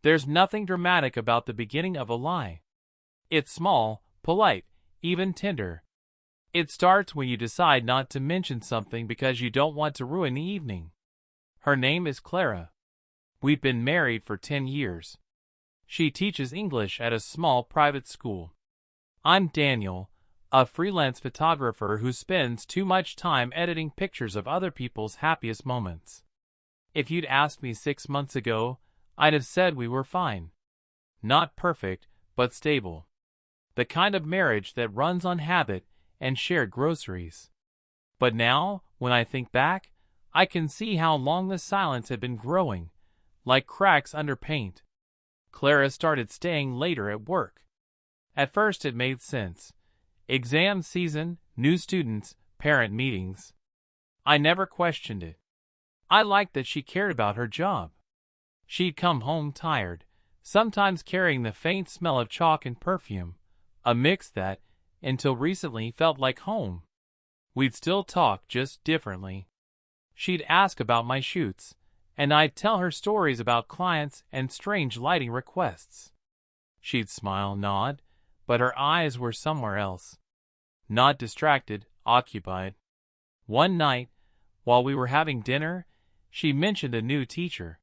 There's nothing dramatic about the beginning of a lie. It's small, polite, even tender. It starts when you decide not to mention something because you don't want to ruin the evening. Her name is Clara. We've been married for 10 years. She teaches English at a small private school. I'm Daniel, a freelance photographer who spends too much time editing pictures of other people's happiest moments. If you'd asked me 6 months ago, I'd have said we were fine. Not perfect, but stable. The kind of marriage that runs on habit and shared groceries. But now, when I think back, I can see how long the silence had been growing, like cracks under paint. Clara started staying later at work. At first it made sense. Exam season, new students, parent meetings. I never questioned it. I liked that she cared about her job. She'd come home tired, sometimes carrying the faint smell of chalk and perfume, a mix that, until recently, felt like home. We'd still talk, just differently. She'd ask about my shoots, and I'd tell her stories about clients and strange lighting requests. She'd smile, nod, but her eyes were somewhere else. Not distracted, occupied. One night, while we were having dinner, she mentioned a new teacher.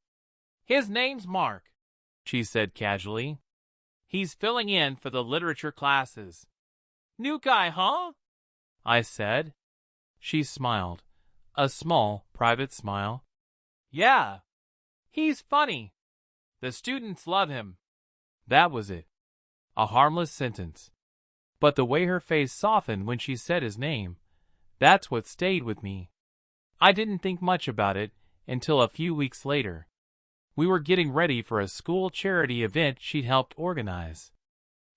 "His name's Mark," she said casually. "He's filling in for the literature classes." "New guy, huh?" I said. She smiled, a small, private smile. "Yeah. He's funny. The students love him." That was it. A harmless sentence. But the way her face softened when she said his name, that's what stayed with me. I didn't think much about it until a few weeks later. We were getting ready for a school charity event she'd helped organize.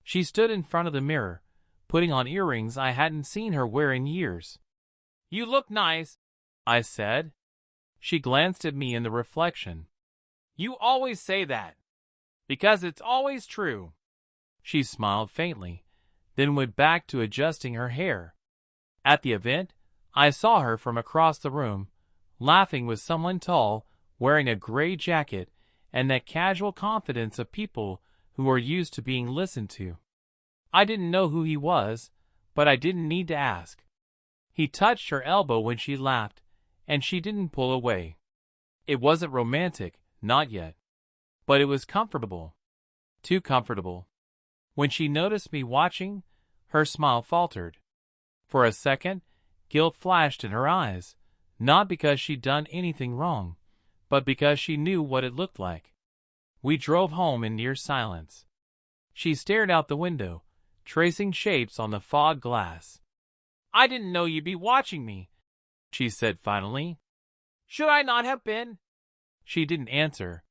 She stood in front of the mirror, putting on earrings I hadn't seen her wear in years. "You look nice," I said. She glanced at me in the reflection. "You always say that, because it's always true." She smiled faintly, then went back to adjusting her hair. At the event, I saw her from across the room, laughing with someone tall, wearing a gray jacket, and that casual confidence of people who are used to being listened to. I didn't know who he was, but I didn't need to ask. He touched her elbow when she laughed, and she didn't pull away. It wasn't romantic, not yet. But it was comfortable. Too comfortable. When she noticed me watching, her smile faltered. For a second, guilt flashed in her eyes, not because she'd done anything wrong, but because she knew what it looked like. We drove home in near silence. She stared out the window, tracing shapes on the fog glass. "I didn't know you'd be watching me," she said finally. "Should I not have been?" She didn't answer.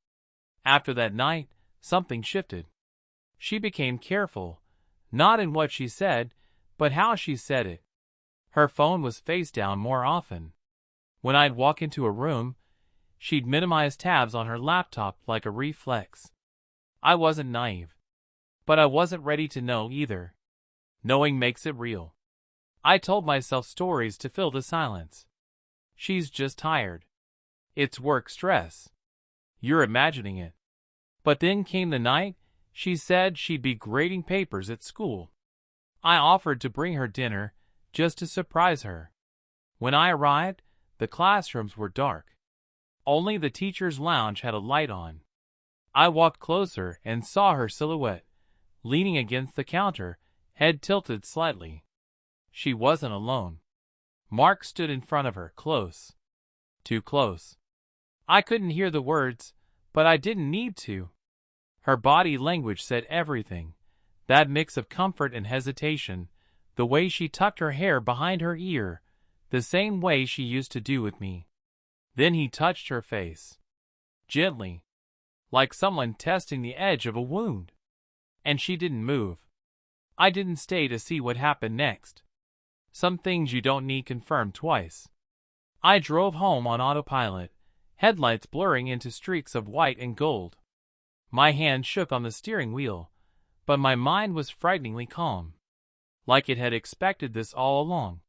After that night, something shifted. She became careful, not in what she said, but how she said it. Her phone was face down more often. When I'd walk into a room, she'd minimize tabs on her laptop like a reflex. I wasn't naive. But I wasn't ready to know either. Knowing makes it real. I told myself stories to fill the silence. She's just tired. It's work stress. You're imagining it. But then came the night she said she'd be grading papers at school. I offered to bring her dinner, just to surprise her. When I arrived, the classrooms were dark. Only the teacher's lounge had a light on. I walked closer and saw her silhouette, leaning against the counter, head tilted slightly. She wasn't alone. Mark stood in front of her, close. Too close. I couldn't hear the words, but I didn't need to. Her body language said everything. That mix of comfort and hesitation, the way she tucked her hair behind her ear, the same way she used to do with me. Then he touched her face. Gently. Like someone testing the edge of a wound. And she didn't move. I didn't stay to see what happened next. Some things you don't need confirmed twice. I drove home on autopilot, headlights blurring into streaks of white and gold. My hand shook on the steering wheel, but my mind was frighteningly calm. Like it had expected this all along.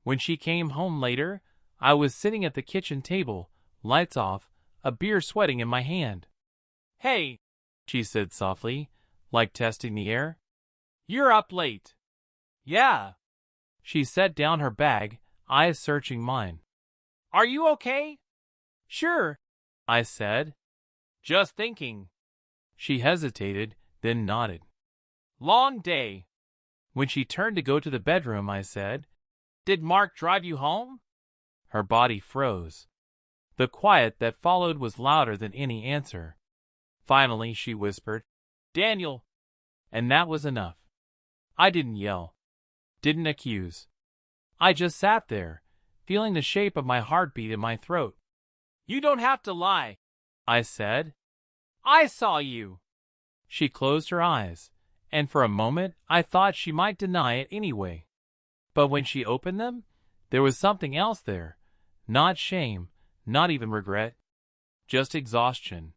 When she came home later, I was sitting at the kitchen table, lights off, a beer sweating in my hand. "Hey," she said softly, like testing the air. You're up late. Yeah. She set down her bag, eyes searching mine. Are you okay? Sure, I said. Just thinking. She hesitated, then nodded. Long day. When she turned to go to the bedroom, I said, Did Mark drive you home? Her body froze. The quiet that followed was louder than any answer. Finally, she whispered, Daniel. And that was enough. I didn't yell. Didn't accuse. I just sat there, feeling the shape of my heartbeat in my throat. You don't have to lie, I said. I saw you. She closed her eyes, and for a moment I thought she might deny it anyway. But when she opened them, there was something else there. Not shame, not even regret. Just exhaustion.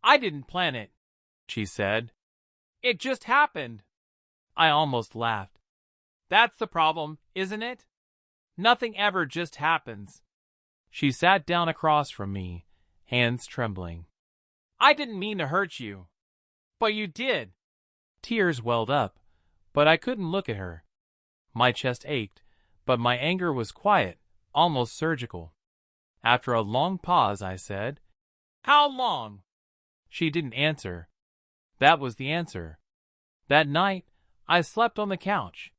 I didn't plan it, she said. It just happened. I almost laughed. That's the problem, isn't it? Nothing ever just happens. She sat down across from me, hands trembling. I didn't mean to hurt you. But you did. Tears welled up, but I couldn't look at her. My chest ached, but my anger was quiet, almost surgical. After a long pause, I said, How long? She didn't answer. That was the answer. That night, I slept on the couch.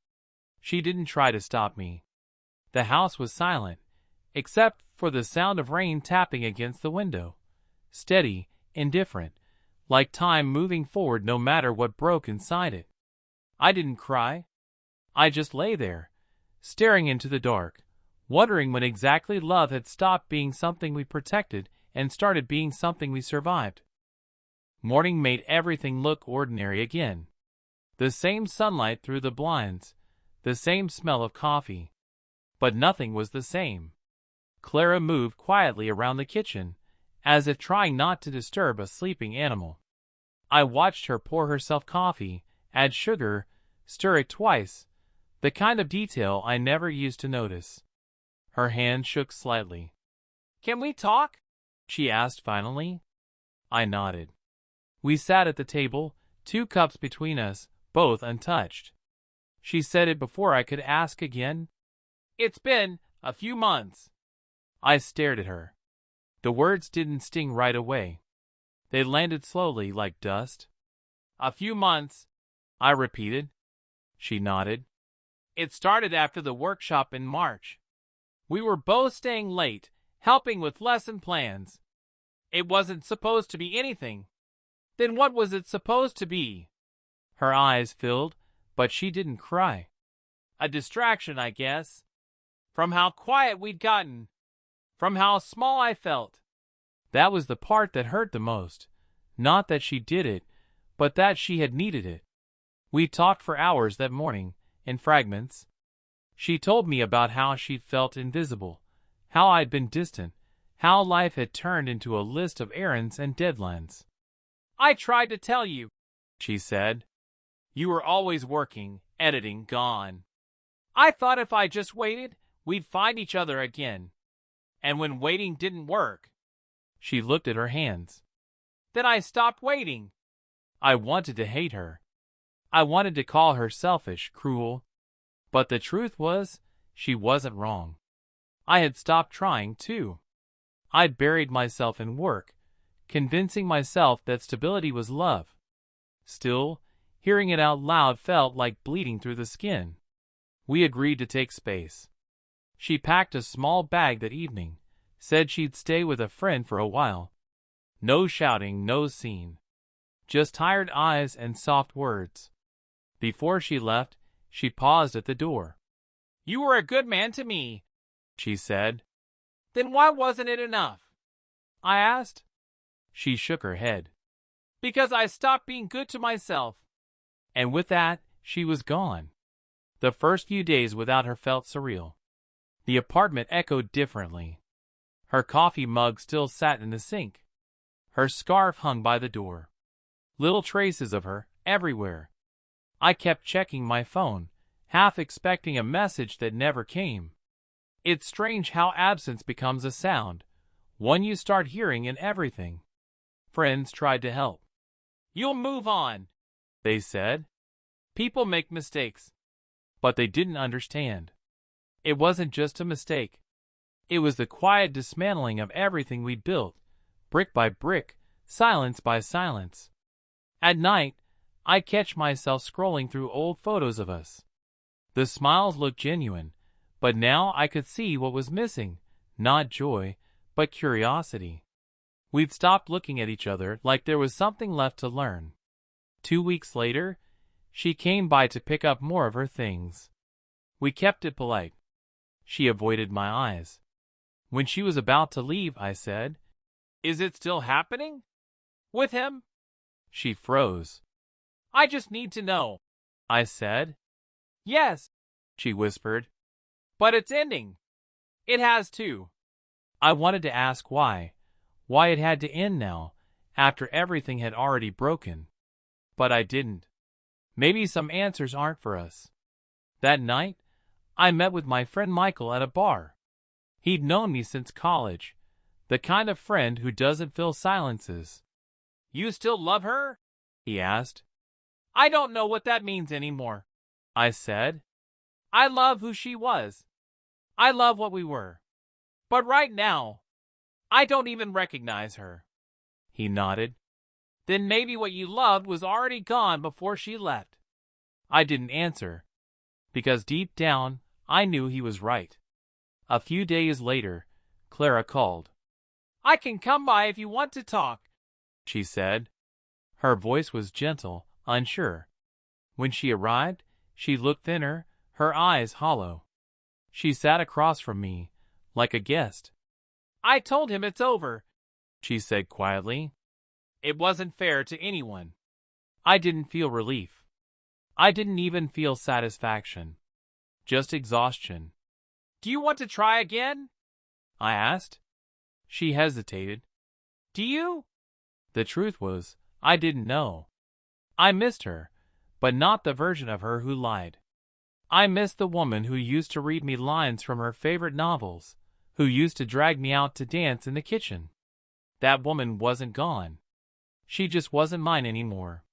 She didn't try to stop me. The house was silent, except for the sound of rain tapping against the window. Steady, indifferent, like time moving forward no matter what broke inside it. I didn't cry. I just lay there, staring into the dark, wondering when exactly love had stopped being something we protected and started being something we survived. Morning made everything look ordinary again. The same sunlight through the blinds, the same smell of coffee. But nothing was the same. Clara moved quietly around the kitchen, as if trying not to disturb a sleeping animal. I watched her pour herself coffee, add sugar, stir it twice, the kind of detail I never used to notice. Her hand shook slightly. Can we talk? She asked finally. I nodded. We sat at the table, 2 cups between us, both untouched. She said it before I could ask again. It's been a few months. I stared at her. The words didn't sting right away. They landed slowly like dust. A few months, I repeated. She nodded. It started after the workshop in March. We were both staying late, helping with lesson plans. It wasn't supposed to be anything. Then what was it supposed to be? Her eyes filled, but she didn't cry. A distraction, I guess. From how quiet we'd gotten. From how small I felt. That was the part that hurt the most. Not that she did it, but that she had needed it. We talked for hours that morning, in fragments. She told me about how she'd felt invisible, how I'd been distant, how life had turned into a list of errands and deadlines. I tried to tell you, she said. You were always working, editing, gone. I thought if I just waited, we'd find each other again. And when waiting didn't work, she looked at her hands. Then I stopped waiting. I wanted to hate her. I wanted to call her selfish, cruel. But the truth was, she wasn't wrong. I had stopped trying, too. I'd buried myself in work, convincing myself that stability was love. Still, hearing it out loud felt like bleeding through the skin. We agreed to take space. She packed a small bag that evening, said she'd stay with a friend for a while. No shouting, no scene. Just tired eyes and soft words. Before she left, she paused at the door. You were a good man to me, she said. Then why wasn't it enough? I asked. She shook her head. Because I stopped being good to myself. And with that, she was gone. The first few days without her felt surreal. The apartment echoed differently. Her coffee mug still sat in the sink. Her scarf hung by the door. Little traces of her, everywhere. I kept checking my phone, half expecting a message that never came. It's strange how absence becomes a sound, one you start hearing in everything. Friends tried to help. You'll move on, they said. People make mistakes. But they didn't understand. It wasn't just a mistake. It was the quiet dismantling of everything we'd built, brick by brick, silence by silence. At night, I catch myself scrolling through old photos of us. The smiles looked genuine, but now I could see what was missing, not joy, but curiosity. We'd stopped looking at each other like there was something left to learn. 2 weeks later, she came by to pick up more of her things. We kept it polite. She avoided my eyes. When she was about to leave, I said, "Is it still happening? With him?" She froze. "I just need to know," I said. "Yes," she whispered. "But it's ending. It has to." I wanted to ask why it had to end now, after everything had already broken. But I didn't. Maybe some answers aren't for us. That night, I met with my friend Michael at a bar. He'd known me since college, the kind of friend who doesn't fill silences. "You still love her?" he asked. "I don't know what that means anymore," I said. "I love who she was. I love what we were. But right now, I don't even recognize her." He nodded. "Then maybe what you loved was already gone before she left." I didn't answer, because deep down, I knew he was right. A few days later, Clara called. "I can come by if you want to talk," she said. Her voice was gentle, unsure. When she arrived, she looked thinner, her eyes hollow. She sat across from me, like a guest. "I told him it's over," she said quietly. "It wasn't fair to anyone." I didn't feel relief. I didn't even feel satisfaction. Just exhaustion. "Do you want to try again?" I asked. She hesitated. "Do you?" The truth was, I didn't know. I missed her, but not the version of her who lied. I missed the woman who used to read me lines from her favorite novels, who used to drag me out to dance in the kitchen. That woman wasn't gone. She just wasn't mine anymore.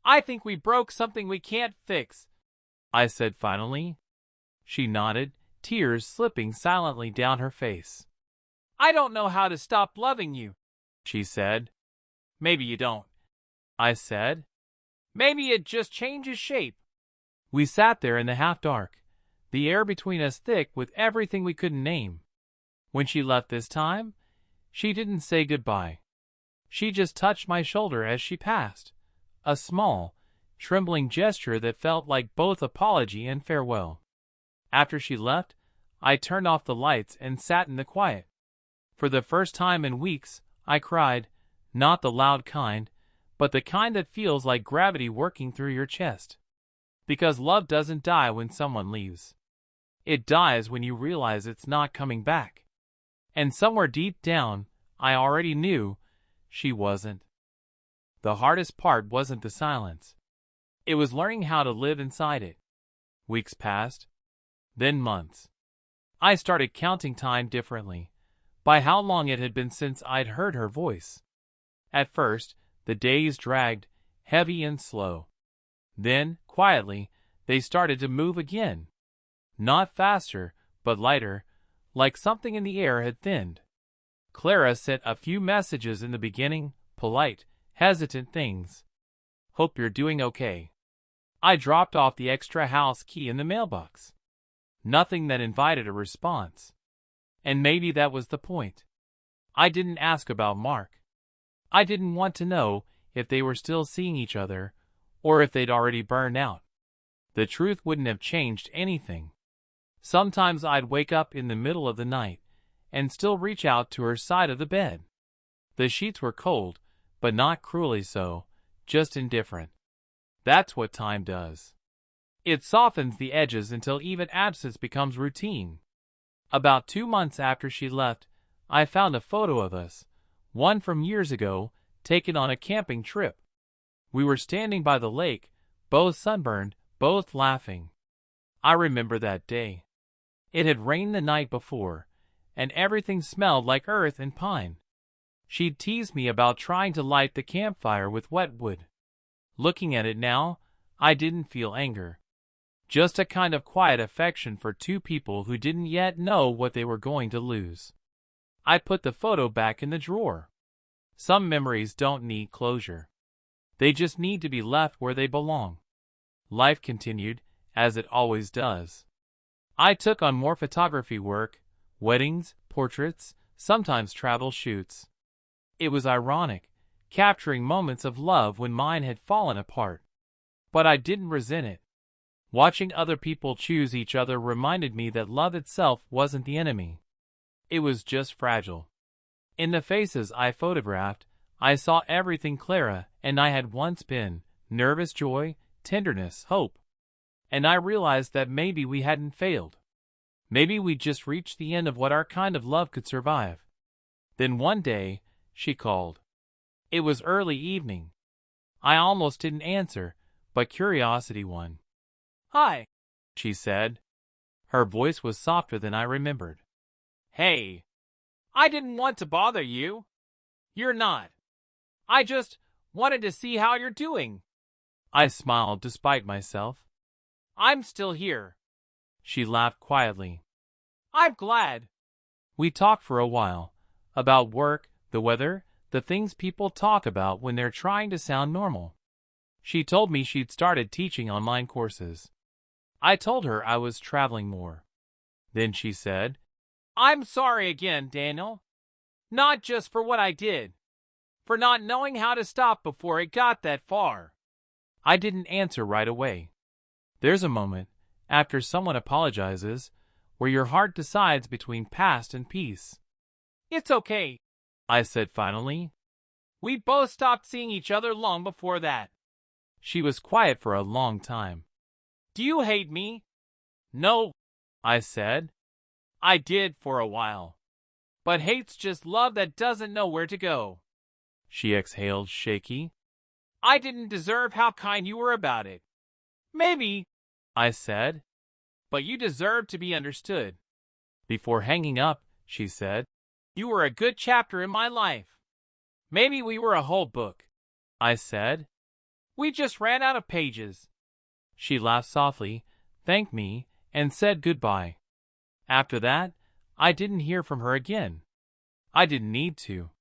"I think we broke something we can't fix," I said finally. She nodded, tears slipping silently down her face. "I don't know how to stop loving you," she said. "Maybe you don't," I said. "Maybe it just changes shape." We sat there in the half-dark, the air between us thick with everything we couldn't name. When she left this time, she didn't say goodbye. She just touched my shoulder as she passed, a small, trembling gesture that felt like both apology and farewell. After she left, I turned off the lights and sat in the quiet. For the first time in weeks, I cried, not the loud kind, but the kind that feels like gravity working through your chest. Because love doesn't die when someone leaves. It dies when you realize it's not coming back. And somewhere deep down, I already knew she wasn't. The hardest part wasn't the silence. It was learning how to live inside it. Weeks passed, then months. I started counting time differently, by how long it had been since I'd heard her voice. At first, the days dragged, heavy and slow. Then, quietly, they started to move again. Not faster, but lighter, like something in the air had thinned. Clara sent a few messages in the beginning, polite, hesitant things. "Hope you're doing okay." I dropped off the extra house key in the mailbox. Nothing that invited a response. And maybe that was the point. I didn't ask about Mark. I didn't want to know if they were still seeing each other, or if they'd already burned out. The truth wouldn't have changed anything. Sometimes I'd wake up in the middle of the night and still reach out to her side of the bed. The sheets were cold, but not cruelly so, just indifferent. That's what time does. It softens the edges until even absence becomes routine. About 2 months after she left, I found a photo of us, one from years ago, taken on a camping trip. We were standing by the lake, both sunburned, both laughing. I remember that day. It had rained the night before, and everything smelled like earth and pine. She'd teased me about trying to light the campfire with wet wood. Looking at it now, I didn't feel anger. Just a kind of quiet affection for two people who didn't yet know what they were going to lose. I put the photo back in the drawer. Some memories don't need closure. They just need to be left where they belong. Life continued, as it always does. I took on more photography work, weddings, portraits, sometimes travel shoots. It was ironic, capturing moments of love when mine had fallen apart. But I didn't resent it. Watching other people choose each other reminded me that love itself wasn't the enemy. It was just fragile. In the faces I photographed, I saw everything Clara and I had once been: nervous joy, tenderness, hope. And I realized that maybe we hadn't failed. Maybe we'd just reached the end of what our kind of love could survive. Then one day, she called. It was early evening. I almost didn't answer, but curiosity won. "Hi," she said. Her voice was softer than I remembered. "Hey, I didn't want to bother you. You're not. I just wanted to see how you're doing." I smiled despite myself. "I'm still here." She laughed quietly. "I'm glad." We talked for a while, about work, the weather, the things people talk about when they're trying to sound normal. She told me she'd started teaching online courses. I told her I was traveling more. Then she said, "I'm sorry again, Daniel. Not just for what I did. For not knowing how to stop before it got that far." I didn't answer right away. There's a moment, after someone apologizes, where your heart decides between past and peace. "It's okay," I said finally. "We both stopped seeing each other long before that." She was quiet for a long time. "Do you hate me?" "No," I said. "I did for a while. But hate's just love that doesn't know where to go." She exhaled, shaky. "I didn't deserve how kind you were about it." "Maybe," I said. "But you deserve to be understood." Before hanging up, she said, "You were a good chapter in my life." "Maybe we were a whole book," I said. "We just ran out of pages." She laughed softly, thanked me, and said goodbye. After that, I didn't hear from her again. I didn't need to.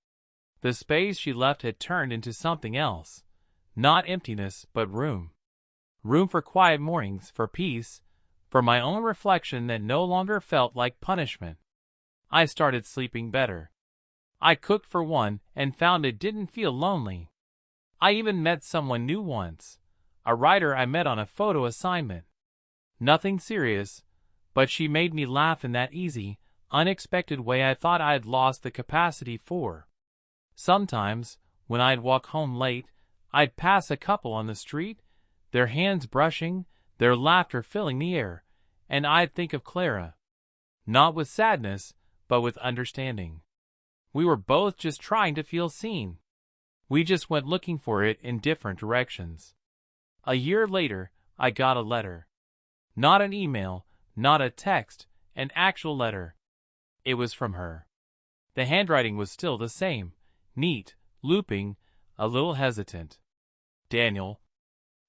The space she left had turned into something else. Not emptiness, but room. Room for quiet mornings, for peace, for my own reflection that no longer felt like punishment. I started sleeping better. I cooked for one and found it didn't feel lonely. I even met someone new once, a writer I met on a photo assignment. Nothing serious, but she made me laugh in that easy, unexpected way I thought I'd lost the capacity for. Sometimes, when I'd walk home late, I'd pass a couple on the street, their hands brushing, their laughter filling the air, and I'd think of Clara. Not with sadness, but with understanding. We were both just trying to feel seen. We just went looking for it in different directions. A year later, I got a letter. Not an email, not a text, an actual letter. It was from her. The handwriting was still the same, neat, looping, a little hesitant. "Daniel,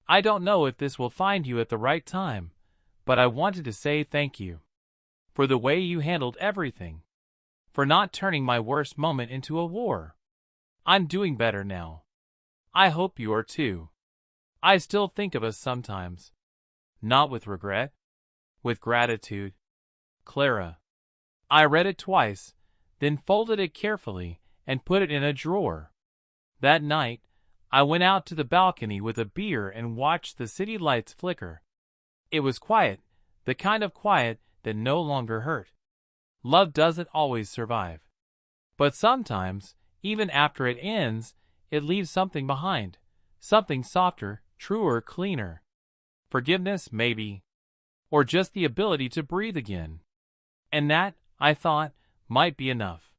I don't know if this will find you at the right time, but I wanted to say thank you. For the way you handled everything. For not turning my worst moment into a war. I'm doing better now. I hope you are too. I still think of us sometimes. Not with regret. With gratitude. Clara." I read it twice, then folded it carefully and put it in a drawer. That night, I went out to the balcony with a beer and watched the city lights flicker. It was quiet, the kind of quiet that no longer hurt. Love doesn't always survive. But sometimes, even after it ends, it leaves something behind. Something softer, truer, cleaner. Forgiveness, maybe. Or just the ability to breathe again. And that, I thought, might be enough.